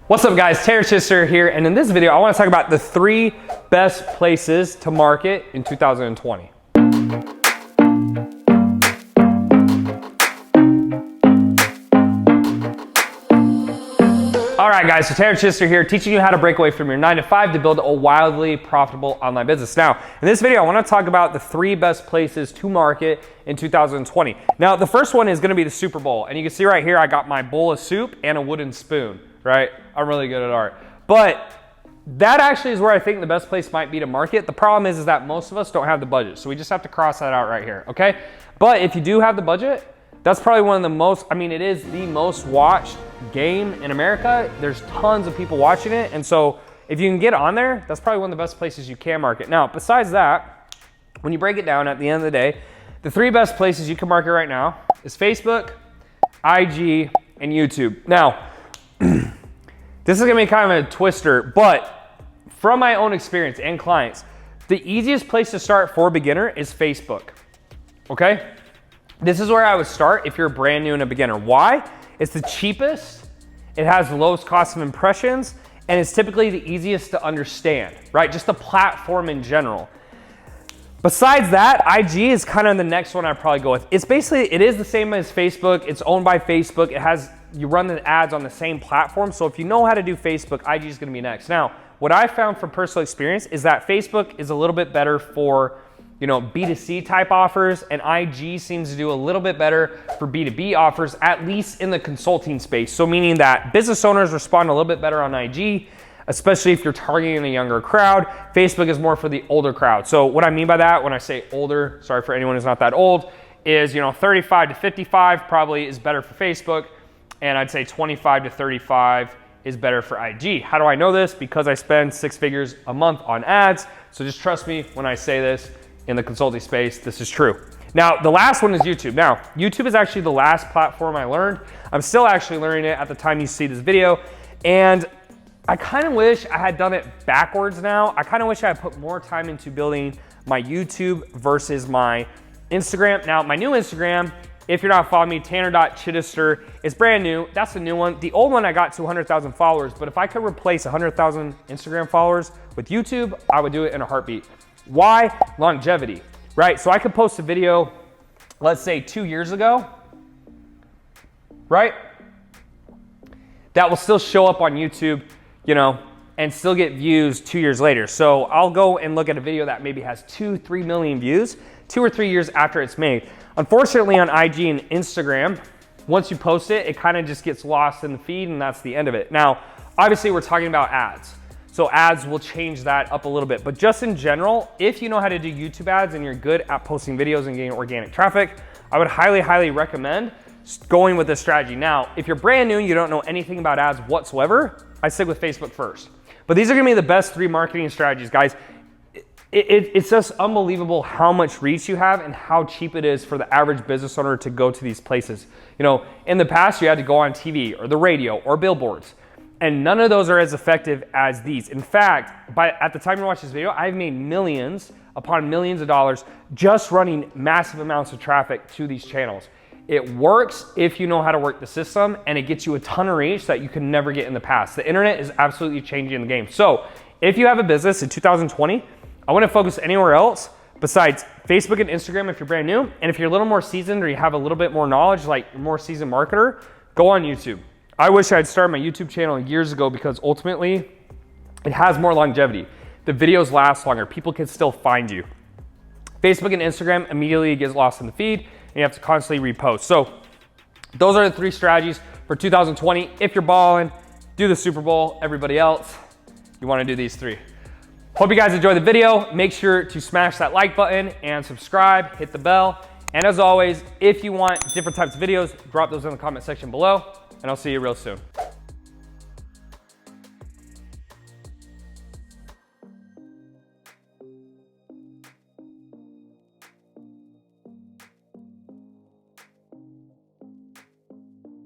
What's up guys, Terrence Chister here, and in this video I want to talk about the 3 best places to market in 2020. Alright guys, so Terrence Chister here, teaching you how to break away from your 9-to-5 to build a wildly profitable online business. Now, in this video I want to talk about the 3 best places to market in 2020. Now, the first one is going to be the Super Bowl, and you can see right here I got my bowl of soup and a wooden spoon. Right? I'm really good at art. But that actually is where I think the best place might be to market. The problem is that most of us don't have the budget. So we just have to cross that out right here, okay? But if you do have the budget, that's probably one of the most, it is the most watched game in America. There's tons of people watching it. And so if you can get on there, that's probably one of the best places you can market. Now, besides that, when you break it down at the end of the day, the 3 best places you can market right now is Facebook, IG, and YouTube. Now, this is gonna be kind of a twister, but from my own experience and clients, the easiest place to start for a beginner is Facebook, okay? This is where I would start if you're brand new and a beginner. Why? It's the cheapest, it has the lowest cost of impressions, and it's typically the easiest to understand, right? Just the platform in general. Besides that, IG is kind of the next one I'd probably go with. It's basically, it is the same as Facebook. It's owned by Facebook. It has, you run the ads on the same platform. So if you know how to do Facebook, IG is going to be next. Now, what I found from personal experience is that Facebook is a little bit better for, B2C type offers, and IG seems to do a little bit better for B2B offers, at least in the consulting space. So meaning that business owners respond a little bit better on IG, especially if you're targeting a younger crowd. Facebook is more for the older crowd. So what I mean by that, when I say older, sorry for anyone who's not that old, is 35 to 55 probably is better for Facebook, and I'd say 25 to 35 is better for IG. How do I know this? Because I spend 6 figures a month on ads. So just trust me when I say this in the consulting space, this is true. Now, the last one is YouTube. Now, YouTube is actually the last platform I learned. I'm still actually learning it at the time you see this video, and I kind of wish I had done it backwards now. I kind of wish I had put more time into building my YouTube versus my Instagram. Now, my new Instagram, if you're not following me, tanner.chittister, is brand new. That's the new one. The old one I got to 100,000 followers, but if I could replace 100,000 Instagram followers with YouTube, I would do it in a heartbeat. Why? Longevity, right? So I could post a video, let's say 2 years ago, right? That will still show up on YouTube, and still get views 2 years later. So I'll go and look at a video that maybe has 2-3 million views 2 or 3 years after it's made. Unfortunately, on IG and Instagram, once you post it, it kind of just gets lost in the feed, and that's the end of it. Now, obviously we're talking about ads. So ads will change that up a little bit, but just in general, if you know how to do YouTube ads and you're good at posting videos and getting organic traffic, I would highly, highly recommend going with this strategy. Now, if you're brand new and you don't know anything about ads whatsoever, I stick with Facebook first. But these are gonna be the best 3 marketing strategies, guys. It's just unbelievable how much reach you have and how cheap it is for the average business owner to go to these places. In the past, you had to go on TV or the radio or billboards, and none of those are as effective as these. In fact, at the time you watch this video, I've made millions upon millions of dollars just running massive amounts of traffic to these channels. It works if you know how to work the system, and it gets you a ton of reach that you could never get in the past. The internet is absolutely changing the game. So if you have a business in 2020, I want to focus anywhere else besides Facebook and Instagram if you're brand new. And if you're a little more seasoned or you have a little bit more knowledge, like you're more seasoned marketer, go on YouTube. I wish I had started my YouTube channel years ago because ultimately it has more longevity. The videos last longer. People can still find you. Facebook and Instagram immediately gets lost in the feed, and you have to constantly repost. So those are the 3 strategies for 2020. If you're balling, do the Super Bowl. Everybody else, you want to do these 3. Hope you guys enjoyed the video. Make sure to smash that like button and subscribe, hit the bell. And as always, if you want different types of videos, drop those in the comment section below, and I'll see you real soon.